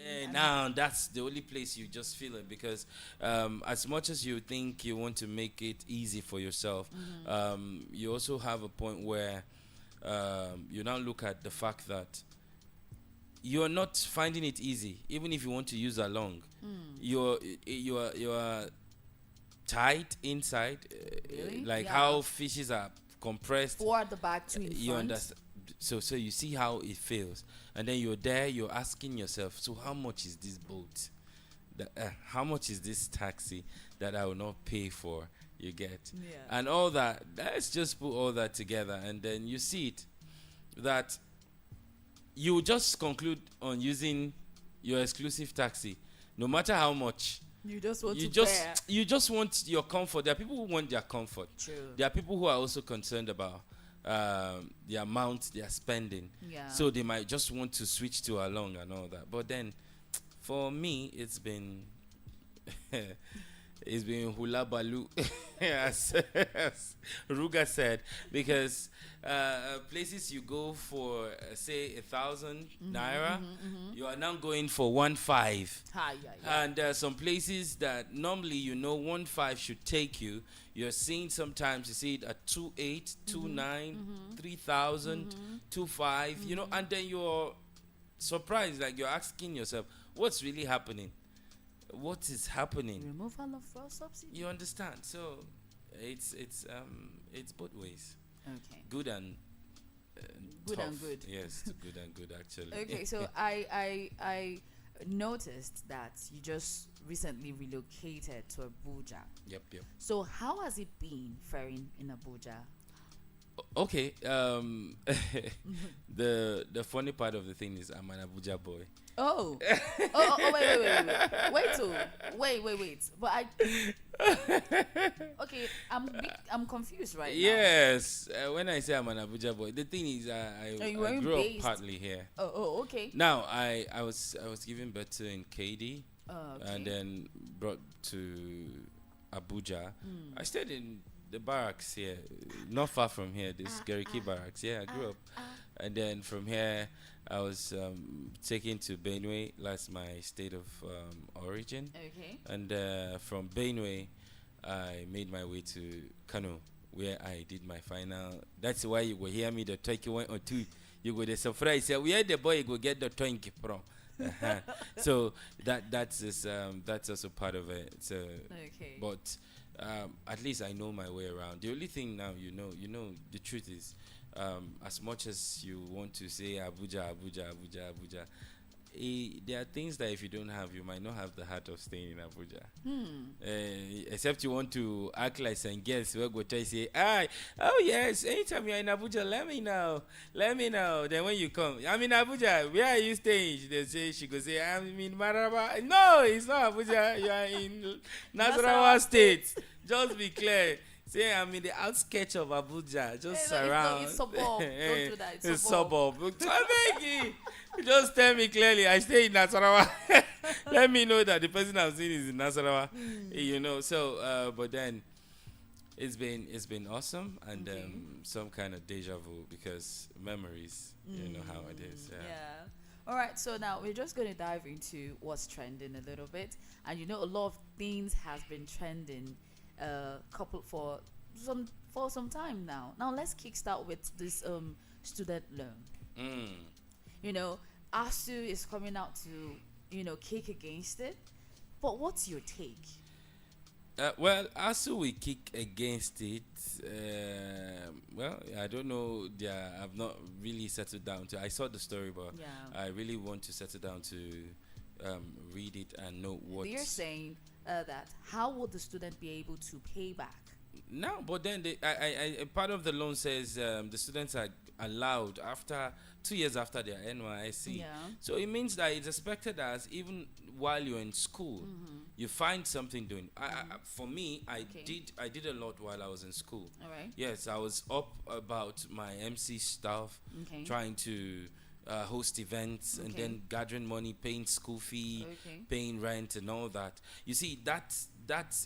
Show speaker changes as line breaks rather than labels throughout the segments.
And
And
now that's the only place you just feel it because as much as you think you want to make it easy for yourself,
mm-hmm,
you also have a point where you now look at the fact that you're not finding it easy, even if you want to use along.
mm,
You're tight inside,
really?
like
Yeah.
how fishes are compressed.
Forward the back to in
You
front.
understand? So you see how it feels, and then you're there. You're asking yourself, so how much is this boat? How much is this taxi that I will not pay for? You get,
Yeah.
and all that. Let's just put all that together, and then you see it that you just conclude on using your exclusive taxi, no matter how much.
You just want
You
to
just
bear.
you just want your comfort. There are people who want their comfort.
True.
There are people who are also concerned about the amount they are spending.
Yeah.
So they might just want to switch to along and all that. But then, for me, it's been it's been hula baloo, as Ruga said, because places you go for say 1,000 naira, you are now going for 1.5.
Hi, yeah, yeah.
And there are some places that normally 1.5 should take you. You're seeing sometimes you see it at 2.8, 2.9, 3,000, 2.5, and then you're surprised, like you're asking yourself, what's really happening? What is happening?
Removal of fuel subsidy.
You understand? So it's both ways,
Okay.
good and
Good
tough.
and good.
Yes, good and good actually.
Okay, so I noticed that you just recently relocated to Abuja.
Yep, yep.
So how has it been faring in Abuja?
Okay. The funny part of the thing is I'm an Abuja boy.
Oh, wait, wait. But okay, I'm confused right now.
Yes. When I say I'm an Abuja boy, the thing is
Oh, you
I
weren't
grew up
based.
partly here.
Okay.
Now I was given birth to in KD
Okay.
and then brought to Abuja. I stayed in the barracks here, not far from here. This Gariki barracks. Yeah, I grew up, and then from here I was taken to Benue. That's my state of origin,
Okay.
and from Benue I made my way to Kano, where I did my final. That's why you will hear me the 21 or 2. You go the surprise. Say, where the boy go get the 20 from? Uh-huh. So that's also part of it. So,
Okay.
but at least I know my way around. The only thing now, the truth is, as much as you want to say Abuja, Abuja, Abuja, Abuja, there are things that if you don't have, you might not have the heart of staying in Abuja. Except you want to act like some girls who go try to say, oh yes, anytime you're in Abuja, let me know. Then when you come, I'm in Abuja, where are you staying? She go say, I'm in Maraba. No, it's not Abuja, you are in Nasarawa State. Just be clear. Say I'm in the outskirts of Abuja, just surround.
It's suburb. Don't do that. It's
It's
suburb.
suburb. I beg you. Just tell me clearly. I stay in Nasarawa. Let me know that the person I'm seeing is in Nasarawa. So but then it's been awesome and
Okay.
some kind of deja vu because memories. You know how it is. Yeah.
Yeah. All right. So now we're just going to dive into what's trending a little bit, and a lot of things has been trending, couple for some time now. Now let's kickstart with this student loan.
Mm.
You know, ASU is coming out to kick against it. But what's your take?
Well, also we kick against it. Well, I don't know. I've not really settled down to. I saw the story, but
Yeah.
I really want to settle down to read it and know what.
They're saying that how would the student be able to pay back?
No, but then part of the loan says the students are allowed after 2 years after their NYSC.
Yeah.
So it means that it's expected as even while you're in school, you find something doing. For me,
Okay.
I did a lot while I was in school.
All right.
Yes, I was up about my MC stuff,
Okay.
trying to host events and
Okay.
then gathering money, paying school fee,
Okay.
paying rent and all that. You see, that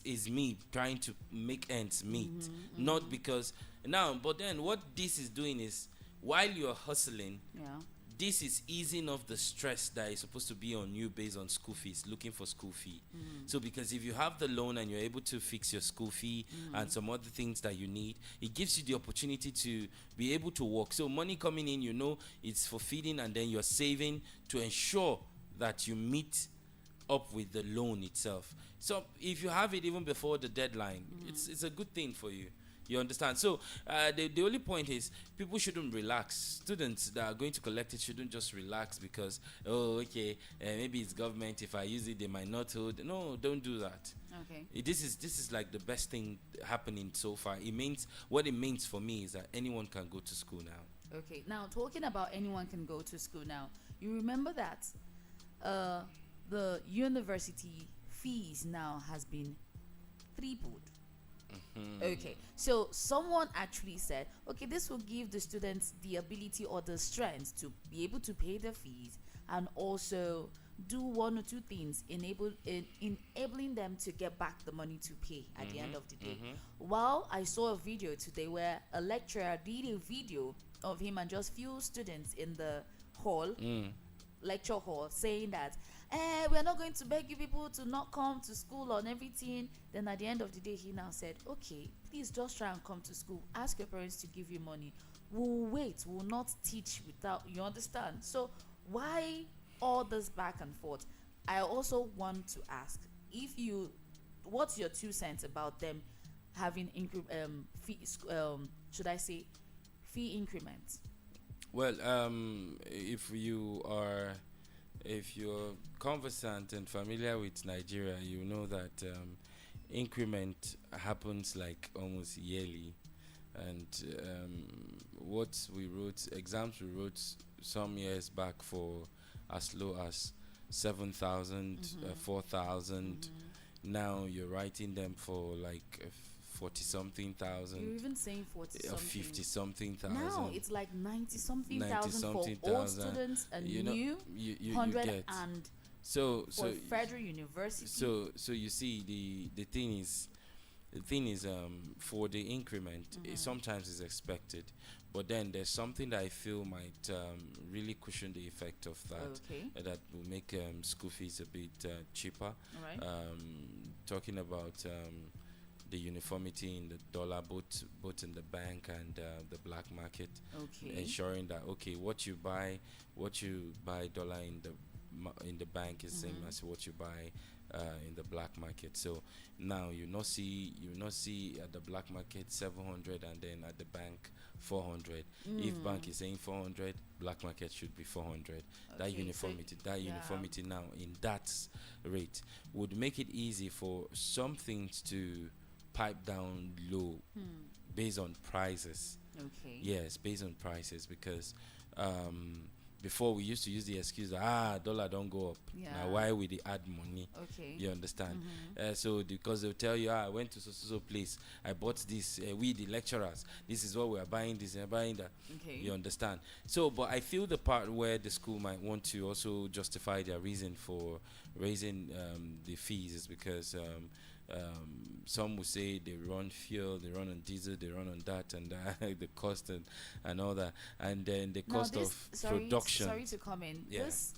is me trying to make ends meet, not because now. But then what this is doing is while you're hustling,
Yeah.
this is easing off the stress that is supposed to be on you based on school fees, looking for school fee. So because if you have the loan and you're able to fix your school fee and some other things that you need, it gives you the opportunity to be able to work. So money coming in, it's for feeding, and then you're saving to ensure that you meet up with the loan itself. So if you have it even before the deadline, it's a good thing for you. You understand? So the only point is people shouldn't relax. Students that are going to collect it shouldn't just relax because, oh, okay, maybe it's government. If I use it, they might not hold. No, don't do that.
Okay.
This is like the best thing happening so far. It means what it means for me is that anyone can go to school now.
Okay. Now, talking about anyone can go to school now, you remember that the university fees now has been tripled. Okay, so someone actually said, okay, this will give the students the ability or the strength to be able to pay their fees and also do one or two things, enabling them to get back the money to pay at the end of the day. While I saw a video today where a lecturer did a video of him and just few students in the hall, lecture hall, saying that we're not going to beg you people to not come to school on everything. Then at the end of the day, he now said, okay, please just try and come to school. Ask your parents to give you money. We'll wait. We'll not teach without, you understand? So why all this back and forth? I also want to ask, what's your 2 cents about them having fee increments?
Well, if you're conversant and familiar with Nigeria, you know that increment happens like almost yearly. And exams we wrote some years back for as low as 7,000, 4,000. Now you're writing them for like 40 something thousand.
You're even saying 40 something.
50 something thousand.
Now it's like 90 something
90
thousand
something
for old
thousand.
students and
You know,
new
you
100
get.
and
So
for Federal University.
So you see the thing is for the increment it sometimes is expected, but then there's something that I feel might really cushion the effect of that.
Okay.
That will make school fees a bit cheaper.
All right.
Talking about the uniformity in the dollar, both in the bank and the black market.
Okay.
Ensuring that what you buy dollar in the bank is same as what you buy in the black market. So now you not see at the black market 700 and then at the bank 400. If bank is saying 400, black market should be 400. That
Okay,
uniformity now in that rate would make it easy for some things to pipe down low based on prices.
Okay.
Yes, based on prices, because before we used to use the excuse that dollar don't go up.
Yeah.
Now why would they add money?
Okay.
You understand? So because they'll tell you, I went to so place, I bought this. We the lecturers, this is what we are buying. This and buying that.
Okay.
You understand? So, but I feel the part where the school might want to also justify their reason for raising the fees is because some will say they run fuel, they run on diesel, they run on that and the cost and all that, and then the cost of production.
Sorry to come in.
Yeah.
This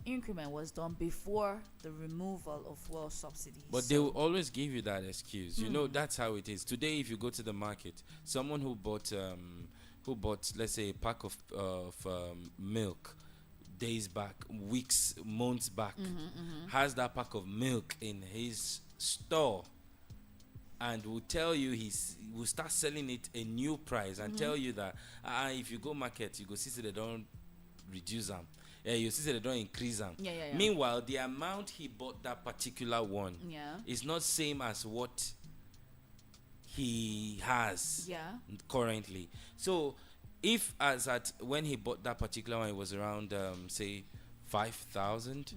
increment was done before the removal of fuel subsidies.
But they will always give you that excuse. You know, that's how it is. Today, if you go to the market, someone who bought let's say a pack of milk days back, weeks, months back, has that pack of milk in his store and will tell you will start selling it a new price and tell you that if you go market you go see they don't reduce them, you see they don't increase them.
Yeah.
Meanwhile, the amount he bought that particular one is not same as what he has currently. So if as at when he bought that particular one it was around say 5,000,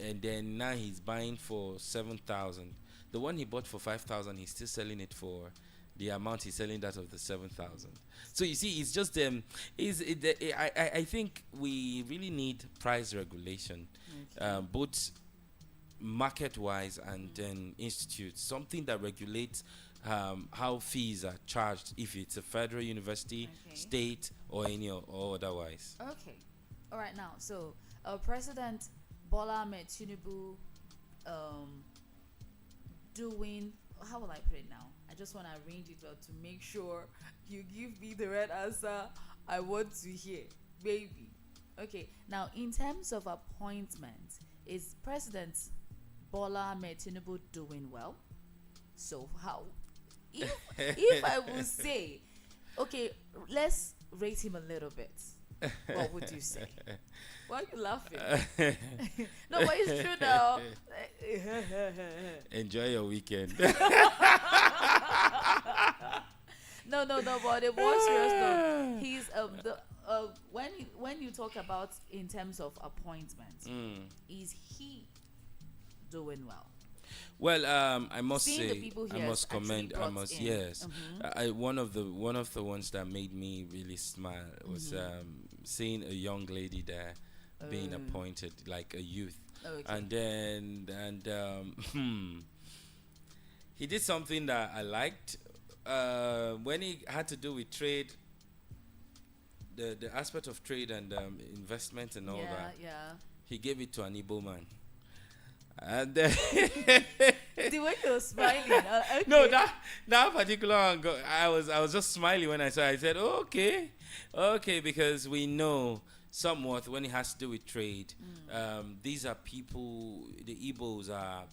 and then now he's buying for 7,000. The one he bought for 5,000, he's still selling it for the amount he's selling that of the 7,000. So you see, it's just I think we really need price regulation, both market-wise and then institutes, something that regulates how fees are charged if it's a federal university, state, or any or otherwise.
Okay. All right, now, so President Bola Ahmed Tinubu um, doing, how will I put it now? I just want to arrange it well to make sure you give me the right answer I want to hear, baby. Okay, now in terms of appointments, is President Bola Ahmed Tinubu doing well? So how, if I would say, okay, let's rate him a little bit, what would you say? Why are you laughing? No, but it's true now.
Enjoy your weekend.
No, no, no, but the more serious note, he's the when you talk about in terms of appointments, is he doing well?
Well, I must
Seeing the
say,
people
I
he has
must
actually
commend. I
brought
must,
in.
yes.
Mhm.
One of the ones that made me really smile was seeing a young lady there being
Oh,
appointed, like a youth,
okay.
and then he did something that I liked. When he had to do with trade, the aspect of trade and investment and all
Yeah,
that,
yeah.
he gave it to an Igbo man. And then
The way you're smiling. Okay.
no, that particular one, I was just smiling when I saw it. I said, oh, okay, because we know somewhat when it has to do with trade. These are people. The Igbos are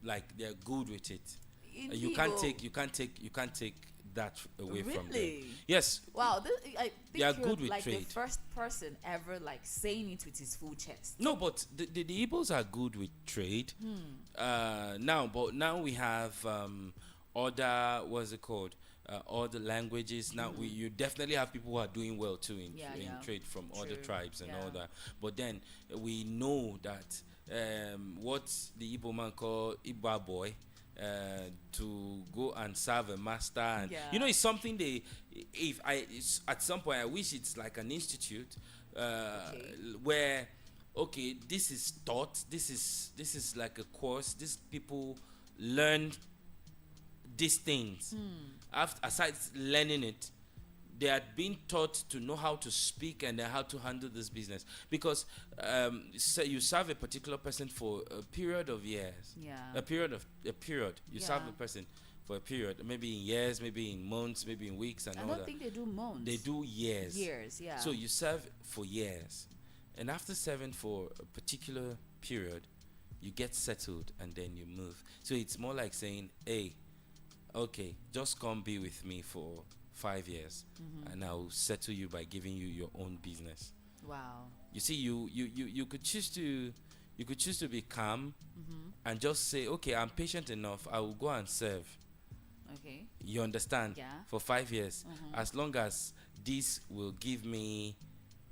like they're good with it.
In
You can't
Igbo.
take that away from them.
Really?
Yes,
Wow, I
They are
think you're
good with
like
trade.
the first person ever like saying it with his full chest.
no, but the Igbos are good with trade. Now we have other, what's it called? Other languages. Now you definitely have people who are doing well too in
Yeah,
in
yeah.
trade from other
True.
tribes and all
Yeah.
that. But then we know that what the Igbo man call Igba boy. To go and serve a master, and
Yeah.
it's something it's, at some point I wish it's like an institute
Okay.
where, okay, this is taught, this is like a course, these people learn these things. After, aside learning it, they had been taught to know how to speak and then how to handle this business, because so you serve a particular person for a period of years,
Yeah.
a period you serve
Yeah.
a person for a period, maybe in years, maybe in months, maybe in weeks and
I
all
don't
that.
think they do months.
They do years.
Years, yeah.
So you serve for years, and after serving for a particular period, you get settled and then you move. So it's more like saying, hey, okay, just come be with me for 5 years, and I'll settle you by giving you your own business.
Wow.
You see, you could choose to be calm and just say, okay, I'm patient enough, I will go and serve.
Okay.
You understand?
Yeah.
For 5 years, as long as this will give me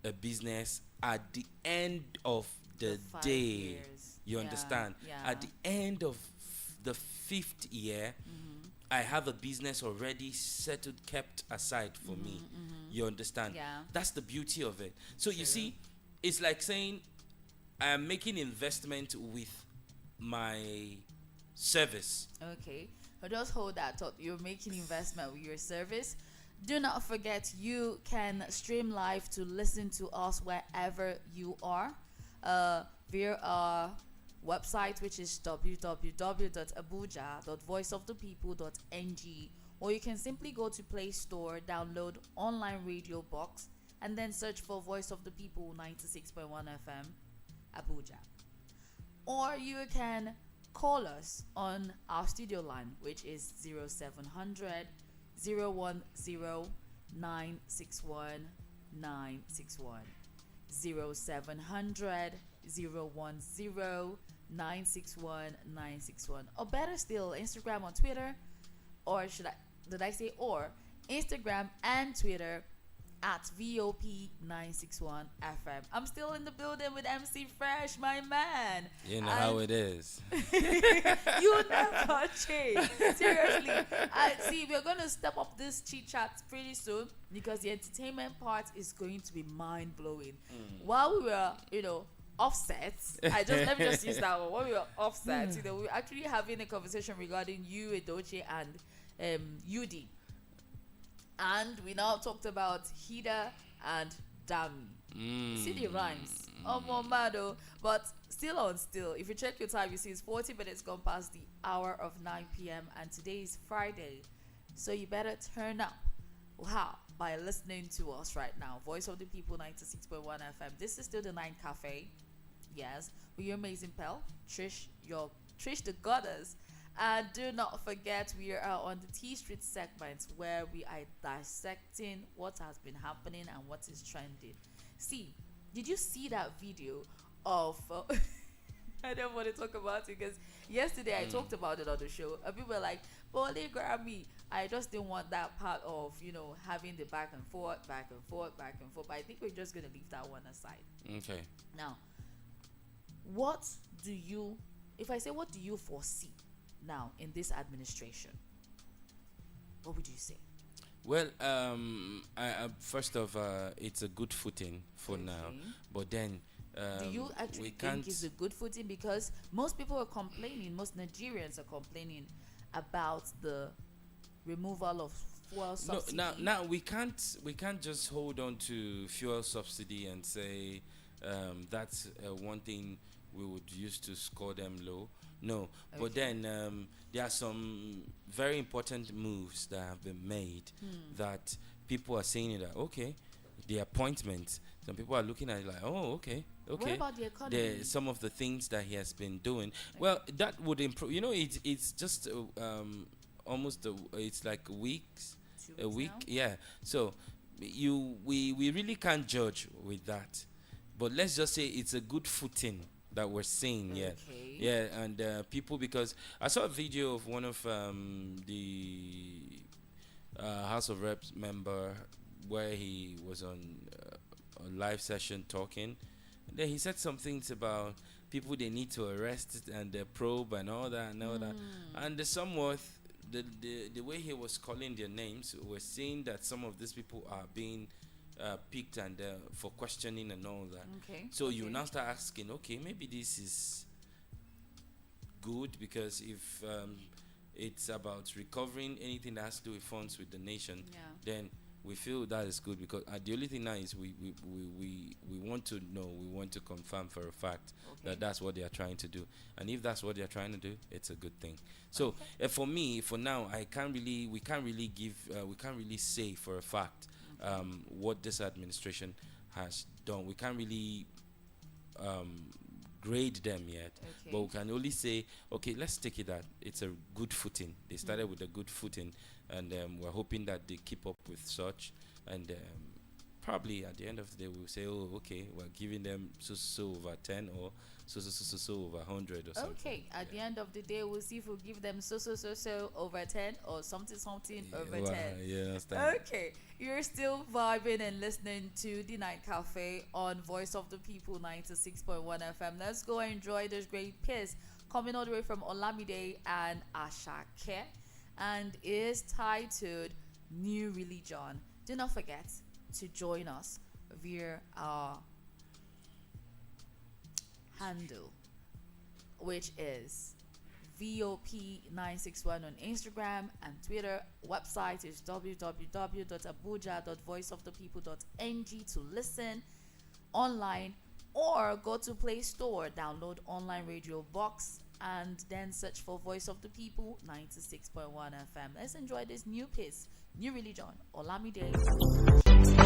a business at the end of the
5
day.
years.
You
Yeah,
understand?
yeah.
At the end of the 5th year, I have a business already settled, kept aside for me. You understand?
Yeah.
That's the beauty of it. So you
True.
see, it's like saying I am making investment with my service.
Okay. But just hold that thought. You're making investment with your service. Do not forget you can stream live to listen to us wherever you are via our website, which is www.abuja.voiceofthepeople.ng, or you can simply go to Play Store, download online radio box, and then search for Voice of the People 96.1 FM Abuja. Or you can call us on our studio line, which is 0700 010 961 961. 0700 010 961 961. Or better still, Instagram or Twitter, or did I say or? Instagram and Twitter at VOP961 FM. I'm still in the building with MC Fresh, my man.
You know how it is.
You never change. Seriously. See, we're going to step up this chit chat pretty soon because the entertainment part is going to be mind blowing. While we were, offset, let me just use that one. While we were offset, we were actually having a conversation regarding you, Edochie, and UD. And we now talked about Hida and Dami. See the rhymes. Oh, Momado. But still on still. If you check your time, you see it's 40 minutes gone past the hour of 9 p.m. and today is Friday. So you better turn up. Wow. By listening to us right now. Voice of the People 96.1 FM. This is still the Nine Cafe. Yes. With your amazing pal, Trish the Goddess. And do not forget, we are on the T Street segment where we are dissecting what has been happening and what is trending. See, did you see that video of I don't want to talk about it because yesterday I talked about it on the show and people were like, polygamy. I just didn't want that part of, having the back and forth. But I think we're just going to leave that one aside.
Okay.
Now, if I say, what do you foresee now in this administration? What would you say?
Well, first off, it's a good footing for now. But then,
do you actually think it's a good footing? Because most people are complaining, most Nigerians are complaining about the removal of fuel subsidy.
No, now we can't just hold on to fuel subsidy and say that's one thing we would use to score them low. No, okay. But then there are some very important moves that have been made that people are saying that, okay, the appointments, some people are looking at it like, oh, okay.
What about the economy?
Some of the things that he has been doing. Okay. Well, that would improve. It's just almost it's like weeks, a week.
Now?
Yeah. So we really can't judge with that. But let's just say it's a good footing that we're seeing.
Okay.
Yeah, and people, because I saw a video of one of the House of Reps member where he was on a live session talking. And then he said some things about people they need to arrest and probe and all that and all that. And somewhat the way he was calling their names, we're seeing that some of these people are being picked and for questioning and all that.
Okay.
So you now start asking, okay, maybe this is good, because if it's about recovering anything that has to do with funds with the nation, then we feel that is good, because the only thing now is we want to know, we want to confirm for a fact that that's what they are trying to do, and if that's what they are trying to do, it's a good thing. So for me, for now, we can't really say for a fact what this administration has done. We can't really grade them yet, but we can only say, okay, let's take it that it's a good footing. They started with a good footing, and we're hoping that they keep up with such, and probably at the end of the day we'll say, oh, okay, we're giving them so over 10 or so over 100 or something.
Okay, at the end of the day we'll see if we'll give them so over 10 or something over 10.
Yeah, understand.
Okay, you're still vibing and listening to the Night Cafe on Voice of the People 96.1 FM. Let's go and enjoy this great piece coming all the way from Olamide and Ashake, and is titled New Religion. Do not forget to join us via our handle, which is VOP961 on Instagram and Twitter. Website is www.abuja.voiceofthepeople.ng to listen online, or go to Play Store, download online radio box, and then search for Voice of the People 96.1 FM. Let's enjoy this new piece, New Religion, Olamide.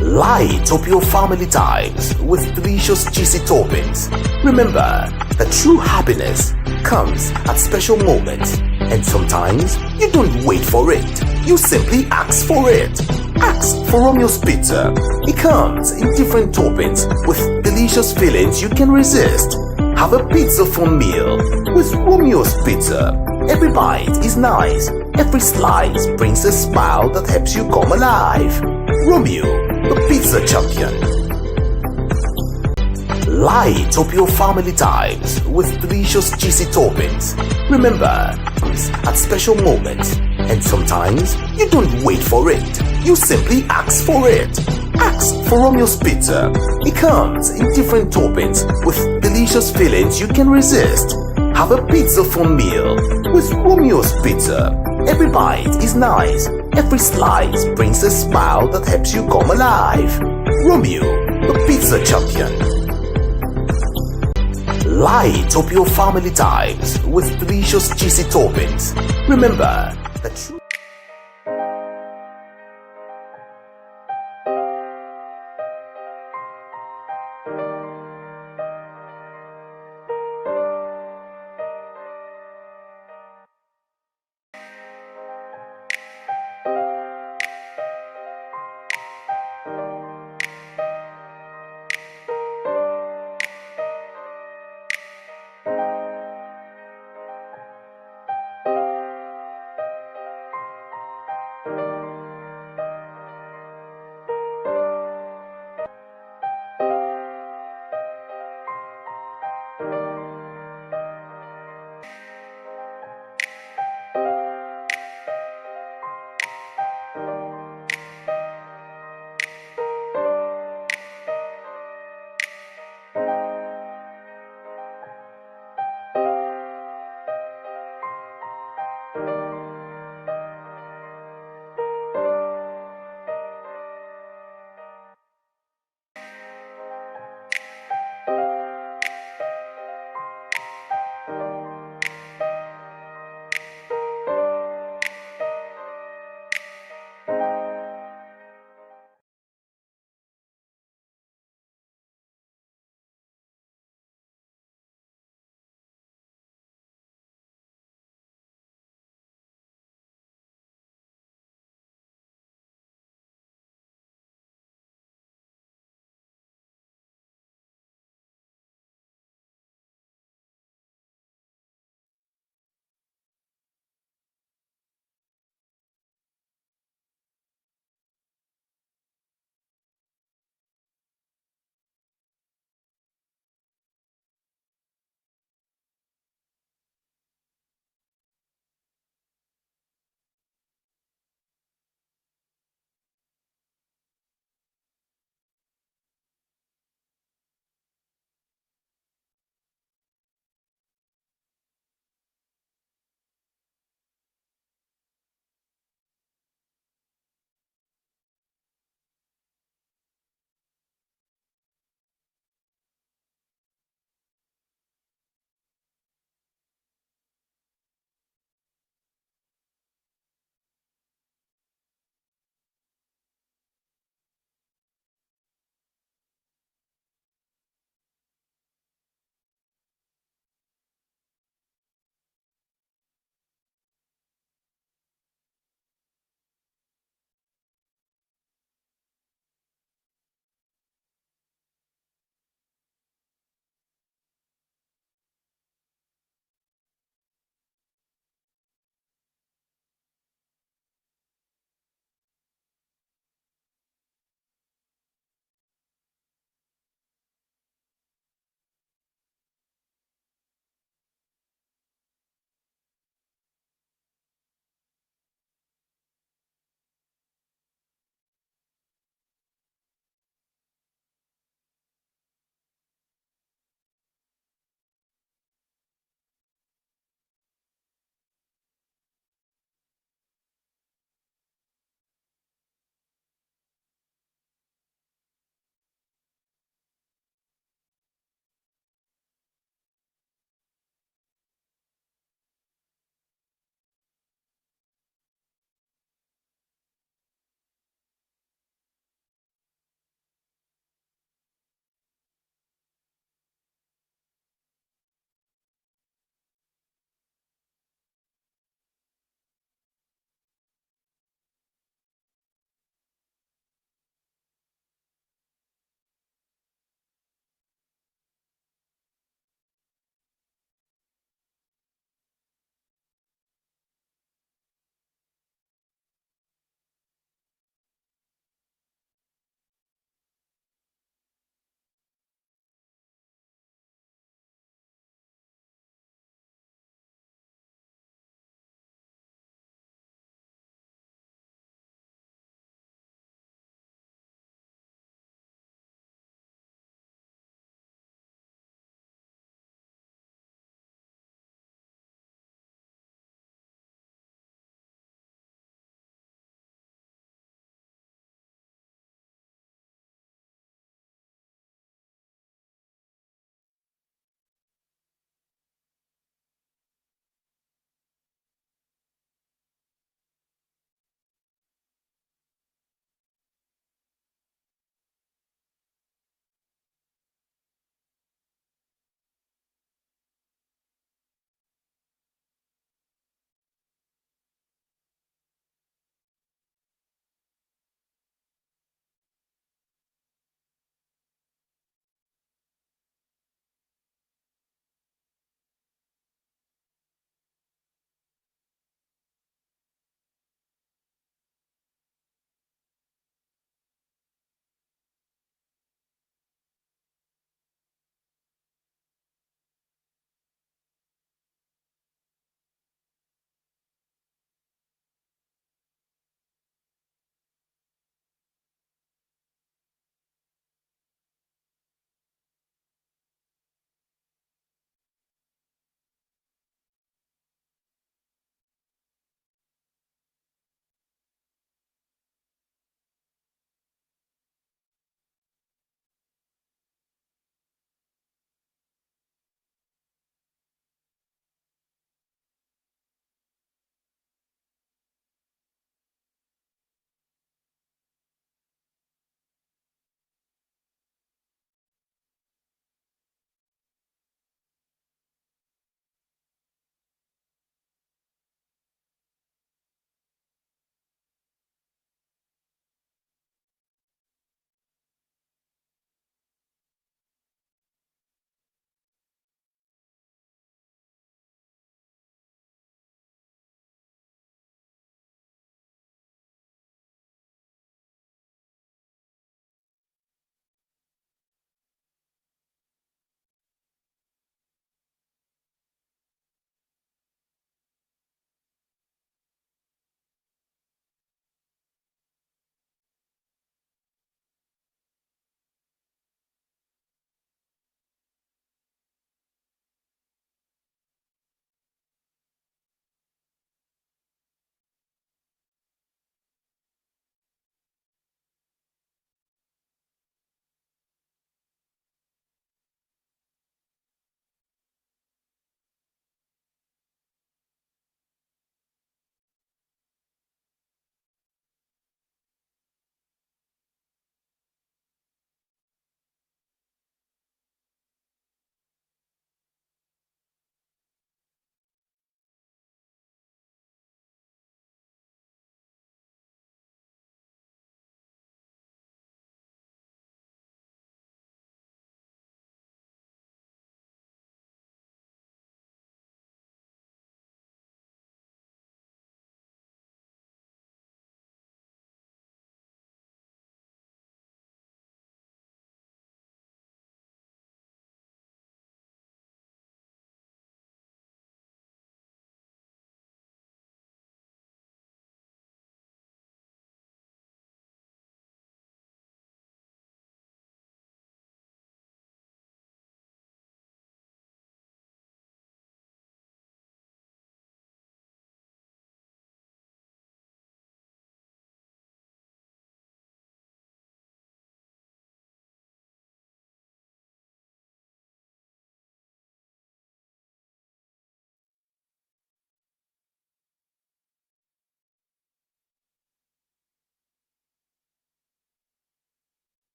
Light up your family times with delicious cheesy toppings. Remember that true happiness comes at special moments, and sometimes you don't wait for it. You simply ask for it. Ask for Romeo's Pizza. It comes in different toppings with delicious fillings you can resist. Have a pizza for meal with Romeo's Pizza. Every bite is nice. Every slice brings a smile that helps you come alive. Romeo, the pizza champion. Light up your family times with delicious cheesy toppings. Remember, at special moments, and sometimes you don't wait for it. You simply ask for it. Ask for Romeo's Pizza. It comes in different toppings with delicious fillings you can resist. Have a pizza for meal with Romeo's Pizza. Every bite is nice. Every slice brings a smile that helps you come alive. Romeo, the pizza champion. Light up your family times with delicious cheesy toppings. Remember, the true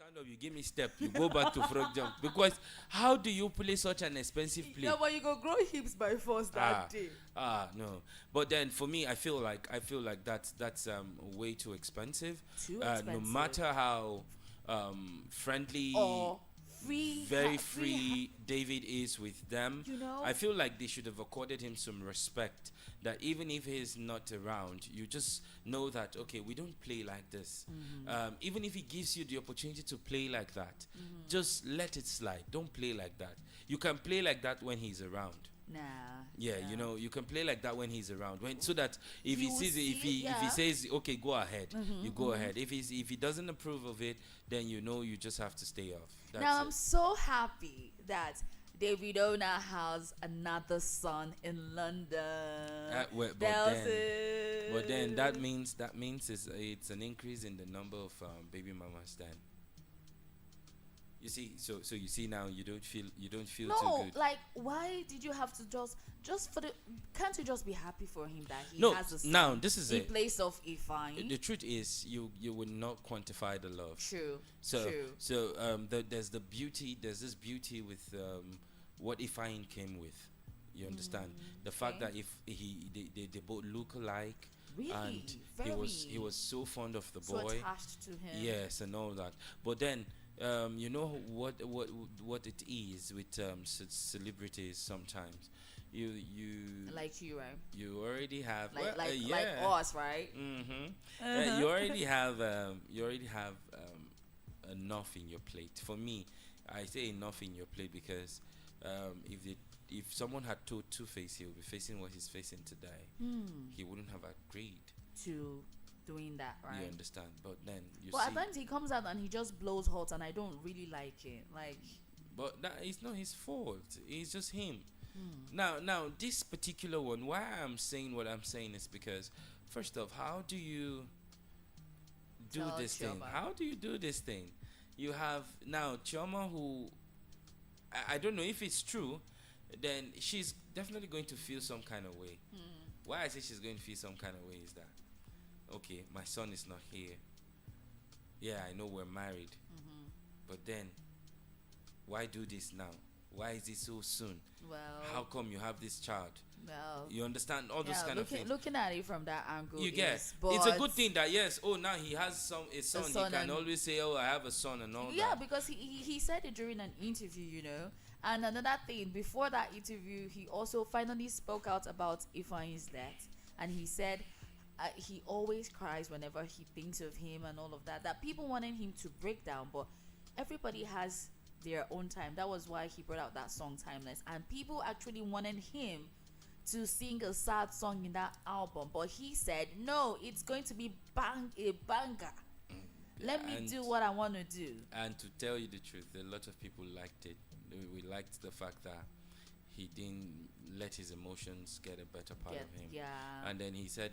stand up, you give me step, you go back to frog jump. Because how do you play such an expensive play?
No, but you go grow hips by force that day.
No. But then for me, I feel like that's way too expensive.
Too
No
expensive.
matter how friendly
Or
very free David is with them.
You know?
I feel like they should have accorded him some respect. That even if he's not around, you just know that okay, we don't play like this. Even if he gives you the opportunity to play like that, just let it slide. Don't play like that. You can play like that when he's around.
Nah.
Yeah,
nah.
you know, you can play like that when he's around. When so that if
You
he
will
sees it, if
see,
he says okay, go ahead, you go
mm-hmm.
ahead. If he doesn't approve of it, then you know you just have to stay off. That's
Now
it.
I'm so happy that Davido now has another son in London.
But then that means it's an increase in the number of baby mamas. Then you see, so you see now you don't feel too
No,
good.
like why did you have to just for the? Can't you just be happy for him that he
No,
has a son
now this is
in
it.
place of Ifeanyi?
The truth is, you would not quantify the love.
True.
So
True.
there's the beauty. There's this beauty with what Ifeanyi came with. You understand the fact
okay.
that if they both look alike.
Really,
And he was so fond of the
so
boy.
attached to him.
Yes, and all that. But then you know what it is with celebrities sometimes. You
Like you, right?
you already have
Like us, right?
You already have enough in your plate. For me, I say enough in your plate because if someone had told Two-Face he would be facing what he's facing today, he wouldn't have agreed.
To doing that, right?
You understand? But then you
But
see,
at times he comes out and he just blows hot, and I don't really like it. Like,
but that is not his fault. It's just him. Now this particular one, why I'm saying what I'm saying is because first off, how do you do
Tell
this thing?
Chioma.
How do you do this thing? You have now Chioma who I don't know if it's true, then she's definitely going to feel some kind of way. Why I say she's going to feel some kind of way is that okay, my son is not here. Yeah, I know we're married, but then why do this now? Why is it so soon?
well,
How come you have this child?
well,
You understand all those
yeah,
kind of things.
looking at it from that angle,
You get
yes,
it's a
but-
good thing that yes, oh now he has a son. He
son
can
and-
always say, oh I have a son and all
Yeah,
that.
because he said it during an interview, you know. And another thing, before that interview, he also finally spoke out about Ifeanyi's death, and he said he always cries whenever he thinks of him and all of that. That people wanted him to break down, but everybody has their own time. That was why he brought out that song "Timeless," and people actually wanted him to sing a sad song in that album, but he said no, it's going to be a banger. Let me
And-
do what I want to do.
And to tell you the truth, a lot of people liked it. We liked the fact that he didn't let his emotions get a better part of him.
Yeah.
And then he said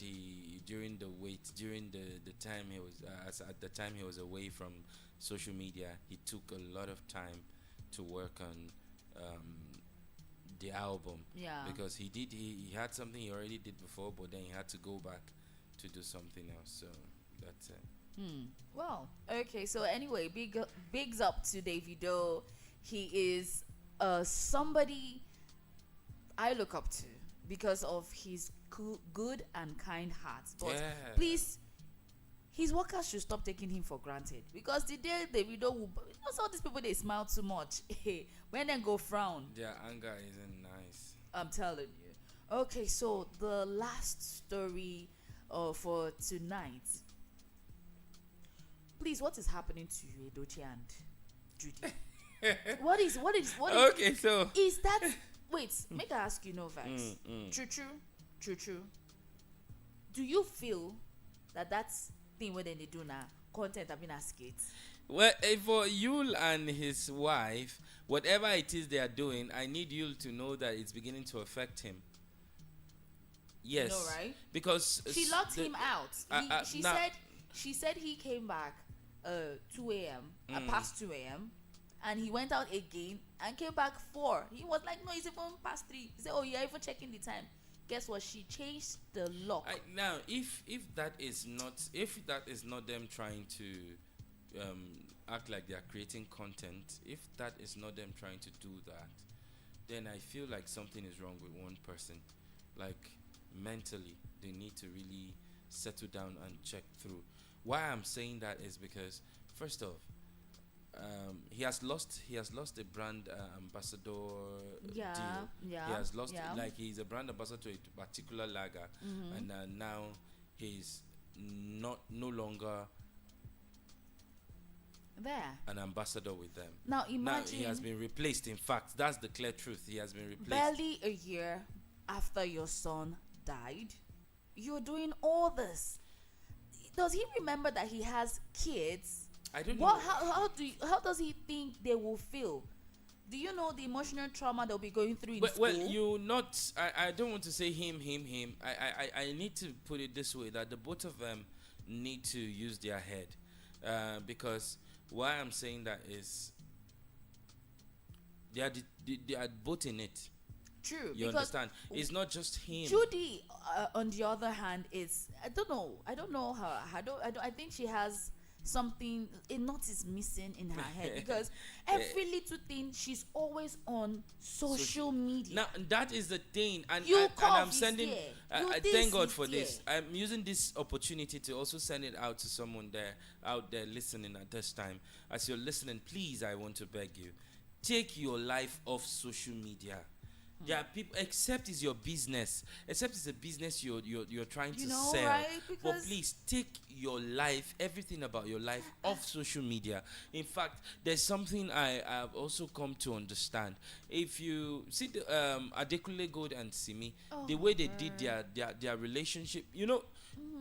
during the time he was at the time he was away from social media, he took a lot of time to work on the album.
Yeah.
Because he had something he already did before, but then he had to go back to do something else. So that's it.
Well, okay. So anyway, bigs up to Davido. He is somebody I look up to because of his good and kind heart. But
Yeah.
please, his workers should stop taking him for granted, because the day Davido will, all these people, they smile too much. When they go frown,
Their anger isn't nice.
I'm telling you. Okay, so the last story for tonight. Please, what is happening to you, Edochie and Judy? What is
Okay, so
is that? Wait, make I ask you, no vex. True. Do you feel that that's thing where they do now content have been a skit?
well, for Yul and his wife, whatever it is they are doing, I need Yul to know that it's beginning to affect him. Yes,
You know, right?
Because
She locked him out.
now-
She said he came back 2 a.m. Past 2 a.m. and he went out again and came back 4. He was like, no, it's even past 3. He said, oh, you're even checking the time. Guess what? She changed the lock.
Now, if that is not them trying to act like they are creating content, if that is not them trying to do that, then I feel like something is wrong with one person. Like mentally, they need to really settle down and check through. Why I'm saying that is because, first off, he has lost a brand ambassador
Yeah,
deal.
yeah.
He has lost,
yeah.
like, he's a brand ambassador to a particular lager, and now he's no longer
There.
an ambassador with them.
Now
Now he has
imagine
been replaced. In fact, that's the clear truth. He has been replaced.
barely a year after your son died, you're doing all this. Does he remember that he has kids?
I don't
What?
know.
How does he think they will feel? Do you know the emotional trauma they'll be going through in
Well,
school?
you not. I don't want to say him. I need to put it this way, that the both of them need to use their head, because why I'm saying that is they are both in it.
True.
You
because
understand? It's not just him.
Judy, on the other hand, is I don't know her. I think she has something. A knot is missing in her head because every little thing she's always on social media.
Now that is the thing, and
You
I'm
cough is
sending.
there. You this
Thank God
is
for this.
there.
I'm using this opportunity to also send it out to someone out there listening at this time. As you're listening, please, I want to beg you, take your life off social media. There are people, except it's your business, except it's a business you're trying to sell.
Right?
But
Because
please take your life, everything about your life, off social media. In fact, there's something I've also come to understand. If you see the Adekunle Gold and Simi, the way they did their relationship,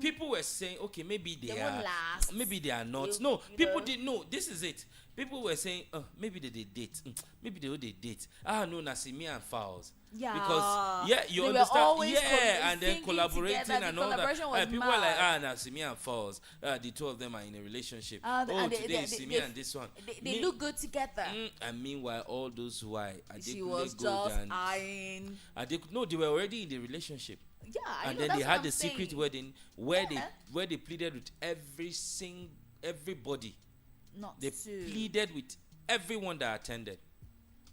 people were saying, okay, maybe they
won't
are,
last.
maybe they are not.
You-
No,
you
people
know.
didn't know. This is it. People were saying, maybe they date. Maybe they date. No, Nasimi and Fowls.
Yeah.
Because you
They were
understand.
always
And then
singing
collaborating
together.
and
The
all that.
collaboration was
People are like,
mad.
Nasimi and Fowls. The two of them are in a relationship.
And they-
today
they-
is Simi
they-
and this one.
they look good together.
And meanwhile, all those who are
She
Adekunle
was
Gold
just
and
eyeing.
no, they were already in the relationship.
Yeah, I
And
know,
then
that's
they
what
had
I'm
the secret
saying.
wedding where
Yeah.
they pleaded with everybody.
Not
They
to.
pleaded with everyone that attended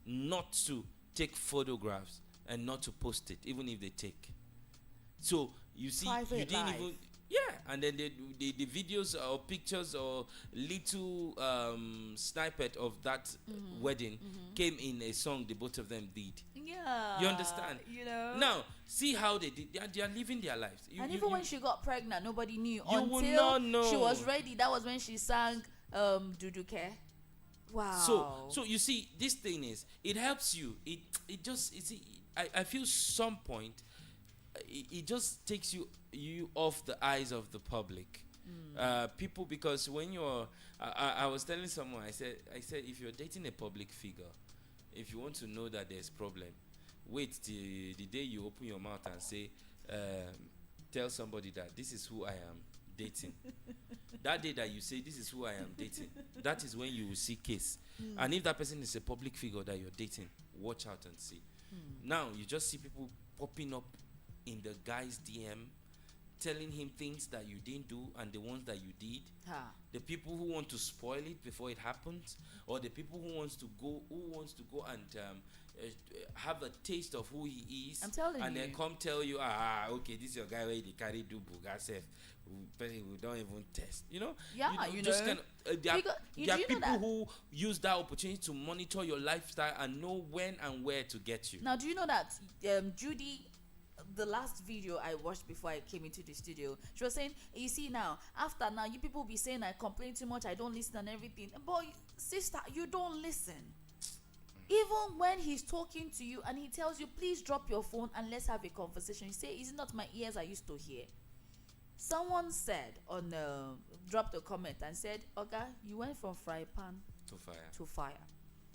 not to take photographs and not to post it, even if they take. So you see,
Private
you didn't
life.
even. And then the videos or pictures or little snippet of that wedding came in a song the both of them did.
Yeah.
You understand? Now, see how they did. They are living their lives.
And even when she got pregnant, nobody knew
You will
until
not know.
she was ready. That was when she sang Duduke. Wow.
So you see, this thing is, it helps you. It just, I feel some point, it just takes you off the eyes of the public. People, because when you're, I was telling someone, I said if you're dating a public figure, if you want to know that there's problem, wait till the day you open your mouth and say, tell somebody that this is who I am dating. That day that you say this is who I am dating, that is when you will see case. And if that person is a public figure that you're dating, watch out and see. Now you just see people popping up in the guy's DM, telling him things that you didn't do and the ones that you did. The people who want to spoil it before it happens, or the people who wants to go and have a taste of who he is.
I'm telling
and
you.
then come tell you, okay, this is your guy where they carry do buga self. We don't even test.
Yeah,
just kind of, there are
Because do you know
people
that-
who use that opportunity to monitor your lifestyle and know when and where to get you.
Now, do you know that Judy, the last video I watched before I came into the studio, she was saying, you see now, after now, you people be saying I complain too much, I don't listen and everything. But sister, you don't listen. Even when he's talking to you and he tells you, please drop your phone and let's have a conversation, you say, is it not my ears I used to hear? Someone said dropped a comment and said, Oga, you went from fry pan to fire.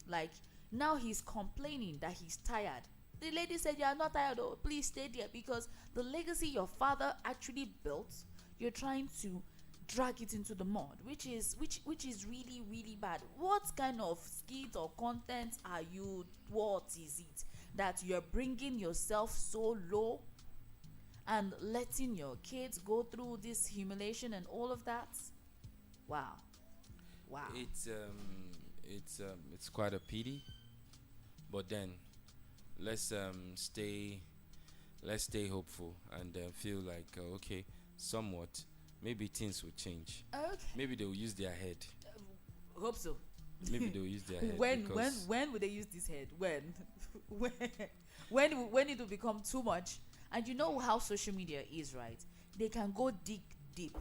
Like, now he's complaining that he's tired. The lady said, you are not tired, oh, please stay there, because the legacy your father actually built, you're trying to drag it into the mud, which is really, really bad. What kind of skit or content are you? What is it that you're bringing yourself so low and letting your kids go through this humiliation and all of that? Wow. Wow.
It's quite a pity, but then let's stay let's stay hopeful and feel like okay, somewhat maybe things will change.
Okay.
Maybe they'll use their head.
Hope so.
Maybe they'll use their head.
When would they use this head? When? when when it will become too much? And you know how social media is, right? They can go dig deep,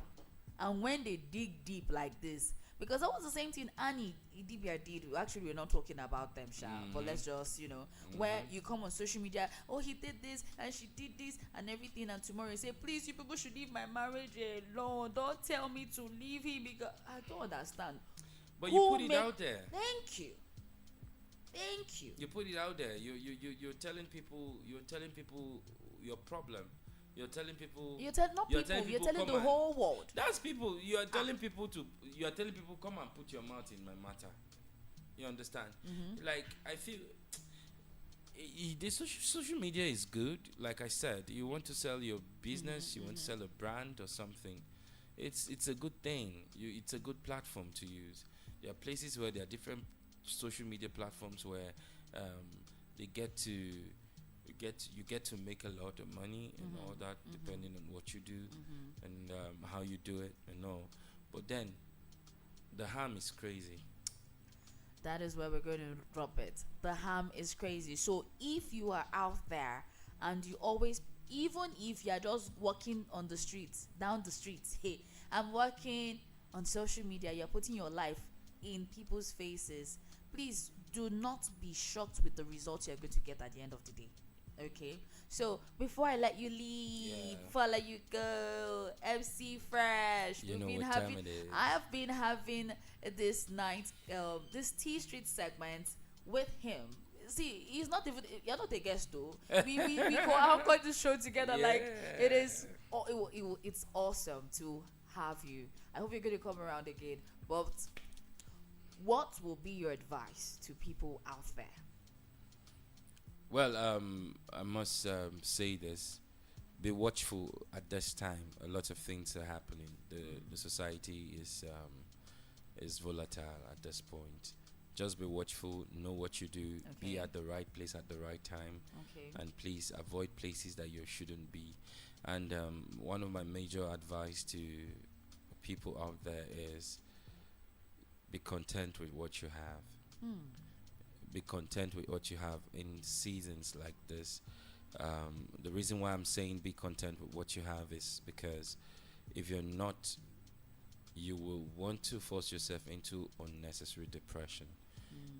and when they dig deep like this, because that was the same thing Annie Idibia did. Actually, we're not talking about them, Sha, but let's just, where you come on social media, oh, he did this and she did this and everything, and tomorrow you say, please, you people should leave my marriage alone. Don't tell me to leave him, because I don't understand.
But you put it out there.
Thank you.
You put it out there. You're telling people your problem. You're telling people.
You're telling the whole world.
That's people. You are telling people come and put your mouth in my matter. You understand? Like, I feel the social media is good. Like I said, you want to sell your business, you want to sell a brand or something. It's a good thing. It's a good platform to use. There are places where there are different social media platforms where you get to make a lot of money and all that, depending on what you do and how you do it and all. But then the harm is crazy.
That is where we're going to drop it. The harm is crazy. So if you are out there and you always, even if you're just walking on the streets, down the streets, hey, I'm working on social media, you're putting your life in people's faces, please do not be shocked with the results you're going to get at the end of the day. Okay, so before I let you leave, before I let you go, MC Fresh, I have been having this night, this T Street segment with him. See, he's not even, you're not a guest though. we have got this show together. Like, it is, it's awesome to have you. I hope you're going to come around again. But what will be your advice to people out there?
Well, I must say this: be watchful at this time. A lot of things are happening. The society is volatile at this point. Just be watchful. Know what you do.
Okay.
Be at the right place at the right time.
Okay.
And please avoid places that you shouldn't be. And one of my major advice to people out there is be content with what you have. Be content with what you have in seasons like this. The reason why I'm saying be content with what you have is because if you're not, you will want to force yourself into unnecessary depression.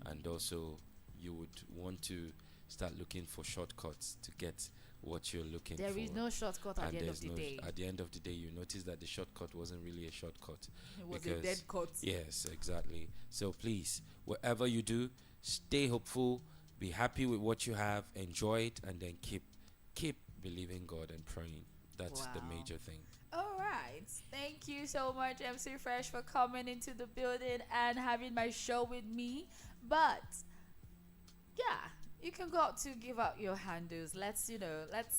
And also you would want to start looking for shortcuts to get what you're looking for.
There is no shortcut at the end of the day.
At the end of the day, you notice that the shortcut wasn't really a shortcut.
It was a dead cut.
Yes, exactly. So please, whatever you do, stay hopeful, be happy with what you have, enjoy it, and then keep believing God and praying. That's the major thing.
All right. Thank you so much, MC Fresh, for coming into the building and having my show with me. But yeah, you can go out to give out your handles. Let's let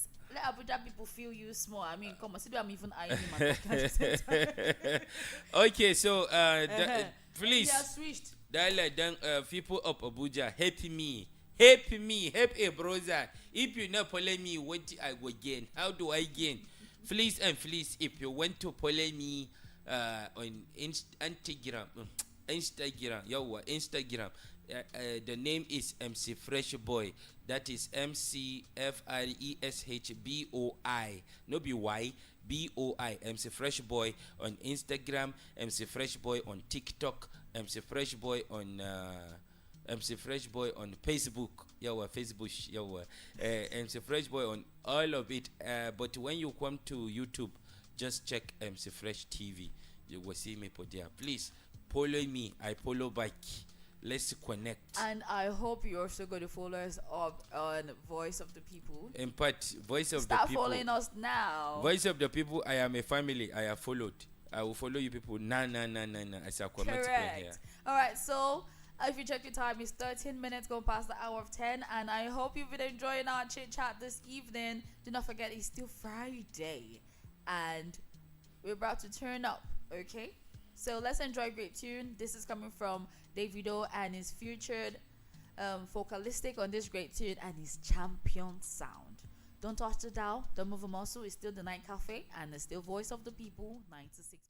Abuja people feel you small. I mean, come on, see, I'm even eyeing him.
Okay, so please.
Yeah, switched.
Dialect then people of Abuja, help me, help a brother. If you not follow me, what I go gain? How do I gain? Please and please, if you want to follow me on Instagram, the name is MC Fresh Boy. That is MCFRESHBOI. No BY. BOI. MC Fresh Boy on Instagram. MC Fresh Boy on TikTok. MC Fresh Boy on Facebook. Facebook. MC Fresh Boy on all of it. But when you come to YouTube, just check MC Fresh TV. You will see me put there. Please follow me. I follow back. Let's connect.
And I hope you're also going to follow us up on Voice of the People.
In fact, Voice of the
Start
People.
following us now.
Voice of the People, I am a family. I have followed. I will follow you people. Nah. I shall comment here.
All right, so if you check your time, it's 13 minutes going past the hour of 10. And I hope you've been enjoying our chit chat this evening. Do not forget, it's still Friday. And we're about to turn up, okay? So let's enjoy a great tune. This is coming from Davido and his featured vocalistic on this great tune and his champion sound. Don't touch the dial. Don't move a muscle. It's still the Night Cafe and it's still voice of the people. 96.